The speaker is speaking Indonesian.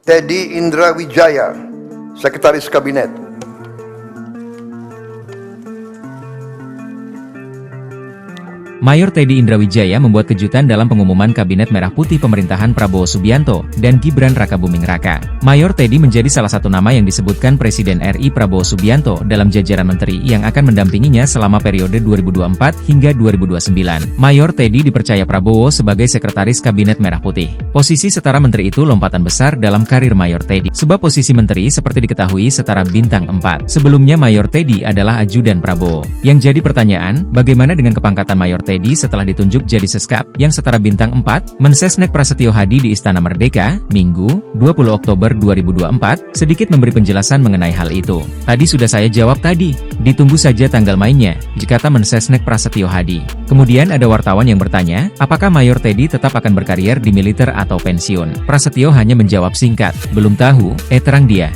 Teddy Indra Wijaya, Sekretaris Kabinet. Mayor Teddy Indra Wijaya membuat kejutan dalam pengumuman Kabinet Merah Putih pemerintahan Prabowo Subianto dan Gibran Rakabuming Raka. Mayor Teddy menjadi salah satu nama yang disebutkan Presiden RI Prabowo Subianto dalam jajaran menteri yang akan mendampinginya selama periode 2024 hingga 2029. Mayor Teddy dipercaya Prabowo sebagai Sekretaris Kabinet Merah Putih. Posisi setara menteri itu lompatan besar dalam karir Mayor Teddy, sebab posisi menteri seperti diketahui setara bintang 4. Sebelumnya Mayor Teddy adalah ajudan Prabowo. Yang jadi pertanyaan, bagaimana dengan kepangkatan Mayor Teddy setelah ditunjuk jadi Seskap yang setara bintang 4, Mensesnek Prasetyo Hadi di Istana Merdeka, Minggu, 20 Oktober 2024, sedikit memberi penjelasan mengenai hal itu. Tadi sudah saya jawab tadi, ditunggu saja tanggal mainnya, kata Mensesnek Prasetyo Hadi. Kemudian ada wartawan yang bertanya, apakah Mayor Teddy tetap akan berkarier di militer atau pensiun? Prasetyo hanya menjawab singkat, belum tahu, terang dia.